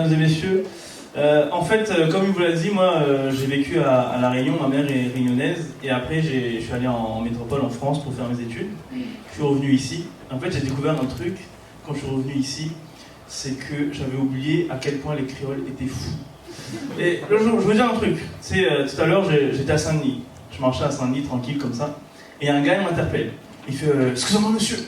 mesdames et messieurs. En fait, comme il vous l'a dit, moi j'ai vécu à La Réunion, ma mère est réunionnaise, et après je suis allé en métropole en France pour faire mes études. Je suis revenu ici. En fait, j'ai découvert un truc quand je suis revenu ici, c'est que j'avais oublié à quel point les créoles étaient fous. Et je veux dire un truc, tout à l'heure j'étais à Saint-Denis, je marchais à Saint-Denis tranquille comme ça, et un gars il m'interpelle. Il fait excusez-moi monsieur,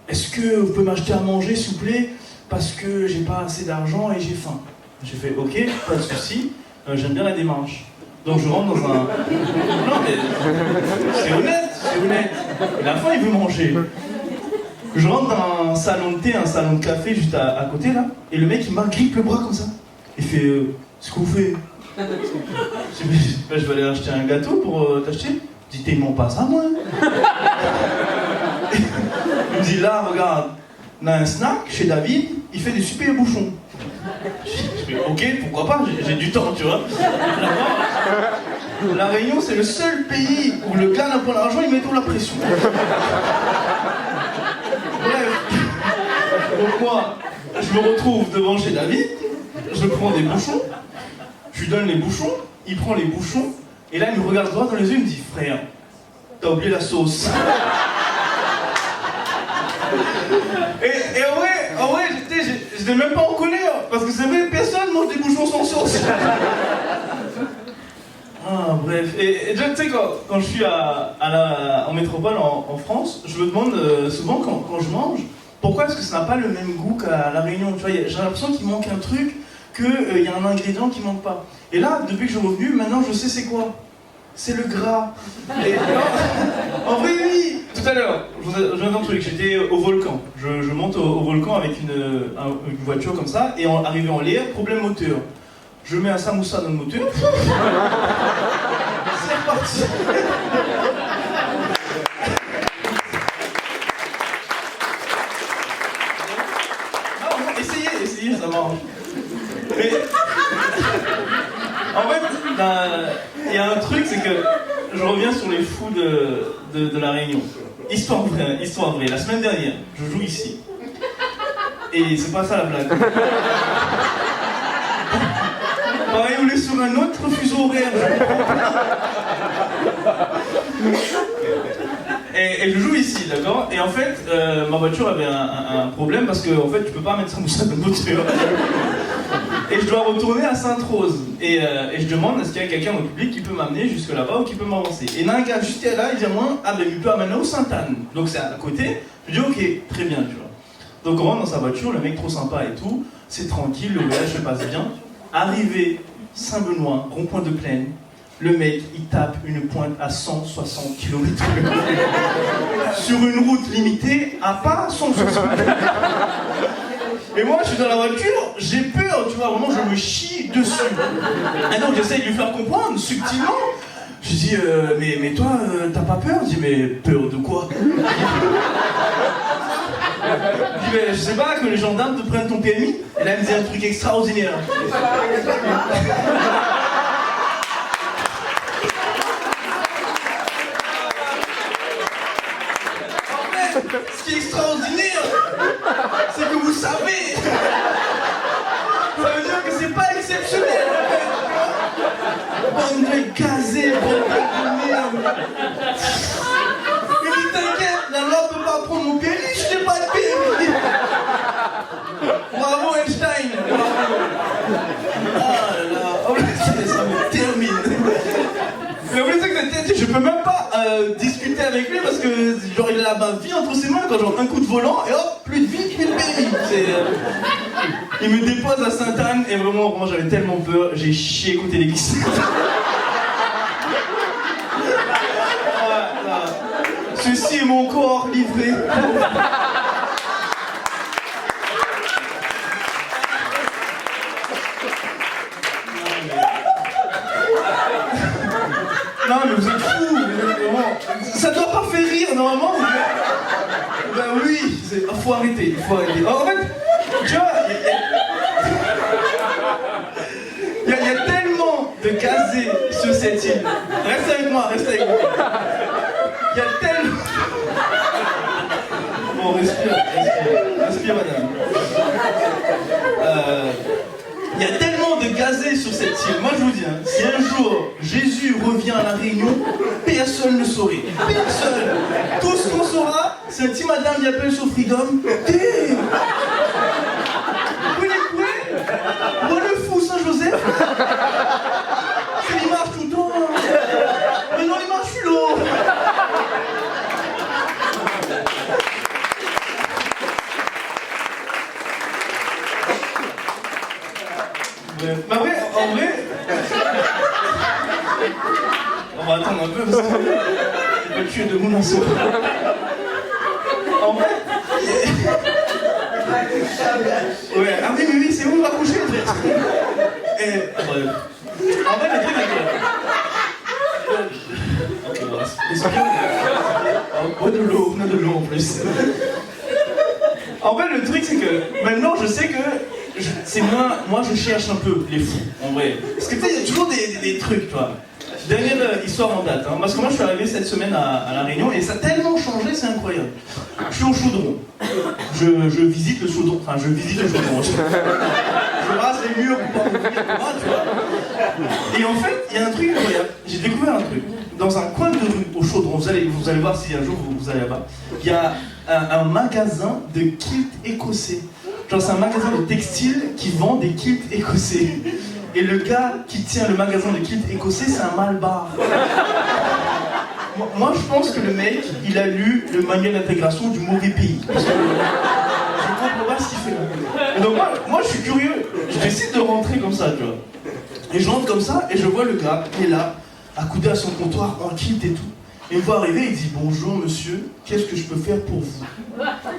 est-ce que vous pouvez m'acheter à manger s'il vous plaît, parce que j'ai pas assez d'argent et j'ai faim. J'ai fait ok, pas de souci, j'aime bien la démarche. Donc je rentre dans un... Non mais c'est honnête. Et la fin il veut manger. Je rentre dans un salon de thé, un salon de café juste à côté là, et le mec il m'agrippe le bras comme ça. Il fait ce qu'on fait. Je vais aller acheter un gâteau pour t'acheter. Je dis, t'es mon pas ça, moi. Il me dit, là, regarde, on a un snack chez David, il fait des super bouchons. Je fais, ok, pourquoi pas, j'ai du temps, tu vois. La Réunion, c'est le seul pays où le gars n'a pas l'argent, il met tout la pression. Bref. Donc moi, je me retrouve devant chez David, je prends des bouchons, je lui donne les bouchons, il prend les bouchons, et là il me regarde droit dans les yeux, il me dit frère, t'as oublié la sauce. et en vrai, j'étais même pas en colère, parce que c'est vrai, personne mange des bouchons sans sauce. Ah bref, et déjà tu sais quand je suis en métropole en France, je me demande souvent quand je mange, pourquoi est-ce que ça n'a pas le même goût qu'à La Réunion, tu vois, j'ai l'impression qu'il manque un truc, qu'il y a un ingrédient qui manque pas. Et là, depuis que je suis revenu, maintenant je sais c'est quoi. C'est le gras. Et non, en vrai, oui. Tout à l'heure, je vous ai un truc, j'étais au volcan. Je monte au volcan avec une voiture comme ça, et arrivé en l'air, problème moteur. Je mets un samoussa dans le moteur. C'est reparti. Essayez, ça marche. Mais en fait, il y a un truc, c'est que je reviens sur les fous de La Réunion. Histoire vraie. La semaine dernière, je joue ici. Et c'est pas ça la blague. Pareil, on est sur un autre fuseau horaire. Et je joue ici, d'accord. Et en fait, ma voiture avait un problème parce que en fait, tu peux pas mettre ça dans le moteur. Et je dois retourner à Sainte-Rose. Et je demande est-ce qu'il y a quelqu'un au public qui peut m'amener jusque là-bas ou qui peut m'avancer. Et il y a un gars juste là, il dit à moi, ah ben il peut amener au Sainte-Anne. Donc c'est à côté. Je dis ok, très bien, tu vois. Donc on rentre dans sa voiture, le mec trop sympa et tout, c'est tranquille, le voyage se passe bien. Arrivé Saint-Benoît, rond-point de Plaine, le mec il tape une pointe à 160 km/h sur une route limitée à pas 160 km. Et moi je suis dans la voiture, j'ai peur, tu vois, vraiment je me chie dessus. Et donc j'essaye de lui faire comprendre subtilement. Je dis mais toi t'as pas peur? Je dis mais peur de quoi? Je dis mais je sais pas, que les gendarmes te prennent ton permis. Et là il me dit un truc extraordinaire. Ce qui est extraordinaire, c'est que vous savez. Ça veut dire que c'est pas exceptionnel. Bande de gazés, bande de merde. Il dit t'inquiète, la loi peut pas prendre mon permis, je n'ai pas de permis. Bravo Einstein. Ah là là, oh, ça me termine. Mais vous savez que je peux même pas discuter avec lui parce que genre il a ma vie entre ses mains, quand genre un coup de volant et hop, plus de vie, plus de permis. Il me dépose à Sainte-Anne et vraiment j'avais tellement peur, j'ai chié écouter les glisses. Voilà. Ceci est mon corps livré. Non mais vous êtes fous, vraiment. Ça doit pas faire rire normalement. Ben oui, faut arrêter. En fait, tu vois, il y a tellement de gazés sur cette île. Reste avec moi. Il y a tellement... Bon, respire madame. Il y a tellement de gazés sur cette île. Moi je vous dis, hein, si un jour Jésus revient à la Réunion, personne ne saurait. Personne. Tout ce qu'on saura, c'est un petit madame qui appelle sur Freedom. Hey, moi le fou Saint-Joseph. C'est l'image tout le temps. Mais non, l'image philo. Mais après, en vrai... On va attendre un peu parce que... Il va tuer de mon assaut. En vrai... Ouais, ah oui, oui, c'est où on va coucher le truc. Et... Bref. En vrai, le truc est que... Ok, voilà. Bois de l'eau, on a de l'eau en plus. En fait, le truc, c'est que maintenant, je sais que c'est moi, je cherche un peu les fous, en vrai. Parce que tu sais, il y a toujours des trucs, tu vois. Dernière histoire en date, hein, parce que moi, je suis arrivé cette semaine à La Réunion et ça a tellement changé, c'est incroyable. Je suis au chaudron. Je visite le chaudron. Enfin, je visite le chaudron. Je rase les murs pour pas moi, tu vois. Et en fait, il y a un truc incroyable. J'ai découvert un truc. Dans un coin de rue, au chaudron, vous allez voir si un jour vous allez là-bas, il y a un magasin de kilts écossais. Genre c'est un magasin de textile qui vend des kilts écossais. Et le gars qui tient le magasin de kilts écossais, c'est un malbar. Moi je pense que le mec, il a lu le manuel d'intégration du mauvais pays. Parce que je comprends pas ce qu'il fait là. Et donc moi je suis curieux, je décide de rentrer comme ça, tu vois. Et je rentre comme ça et je vois le gars qui est là, accoudé à son comptoir en kilt et tout. Il me voit arriver, il dit « Bonjour monsieur, qu'est-ce que je peux faire pour vous ?»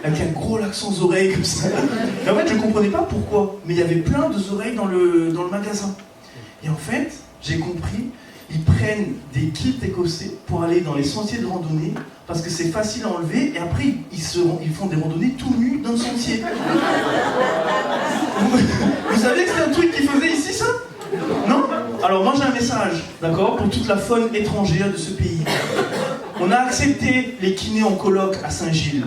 Avec un gros accent aux oreilles comme ça. Et en fait, je ne comprenais pas pourquoi, mais il y avait plein d'oreilles dans le magasin. Et en fait, j'ai compris, ils prennent des kilts écossais pour aller dans les sentiers de randonnée, parce que c'est facile à enlever, et après, ils font des randonnées tout nus dans le sentier. Vous savez que c'est un truc qu'ils faisaient ici, ça? Non? Alors moi j'ai un message, d'accord, pour toute la faune étrangère de ce pays. On a accepté les kinés en colloque à Saint-Gilles.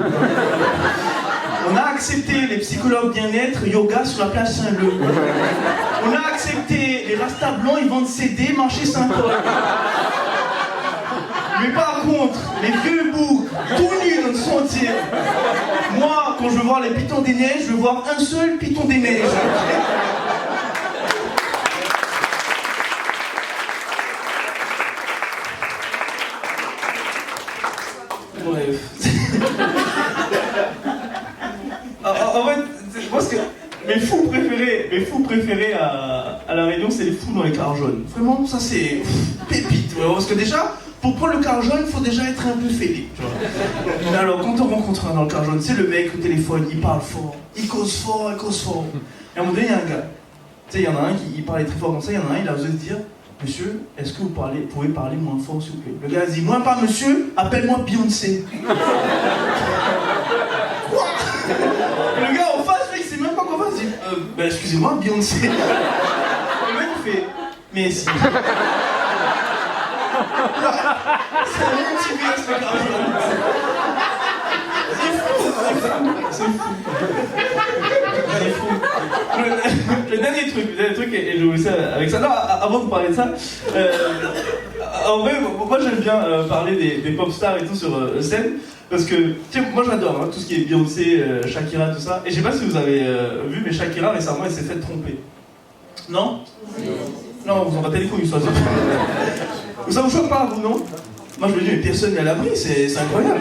On a accepté les psychologues bien-être, yoga sur la plage Saint-Leu. On a accepté les rastas blancs, ils vendent CD, marché Saint-Paul. Mais par contre, les vieux boucs, tout nus dans le sentier. Moi, quand je veux voir les pitons des neiges, je veux voir un seul piton des neiges. Bref. En fait, je pense que mes fous préférés à La Réunion, c'est les fous dans les cars jaunes. Vraiment, ça c'est pépite. Parce que déjà, pour prendre le car jaune, il faut déjà être un peu fêlé. Mais alors, quand on rencontre un dans le car jaune, c'est le mec au téléphone, il parle fort, il cause fort. Et à un moment donné, il y a un gars. Tu sais, il y en a un qui parlait très fort comme ça, il y en a un, il a osé se dire « Monsieur, est-ce que vous pouvez parler moins fort, s'il vous plaît ?» Le gars dit « Moi pas monsieur, appelle-moi Beyoncé. » Quoi? Le gars en face, il sait même pas quoi faire, il dit « excusez-moi, Beyoncé. » Le mec il fait « Mais si. » C'est un multivers le gars. C'est fou. Le dernier truc, et je vous laisse avec ça. Non, avant de parler de ça, en vrai, moi j'aime bien parler des pop stars et tout sur scène, parce que, tu sais, moi j'adore tout ce qui est Beyoncé, Shakira, tout ça. Et je sais pas si vous avez vu, mais Shakira récemment elle s'est fait tromper. Non? Non, vous en battez les couilles, soit. Ça vous choque pas, vous, non? Moi je me dis, mais personne n'est à l'abri, c'est incroyable.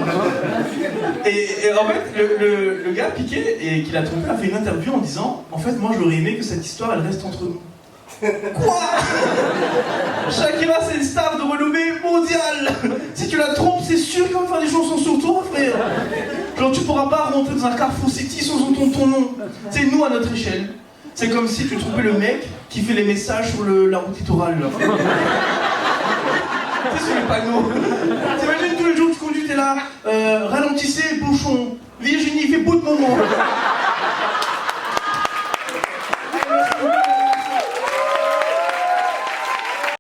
Et en fait, le gars Piqué, et qui l'a trompé, a fait une interview en disant, en fait, moi j'aurais aimé que cette histoire elle reste entre nous. Quoi? Shakira c'est une star de renommée mondiale. Si tu la trompes, c'est sûr qu'il va faire des chansons sur toi, frère. Genre tu pourras pas rentrer dans un Carrefour City sans entendre ton nom. C'est nous à notre échelle. C'est comme si tu trompais le mec qui fait les messages sur la route littorale. Là. C'est sur les panneaux. T'imagines tous les jours tu conduis, t'es là, ralentissez, bouchon. Virginie fait bout de moment.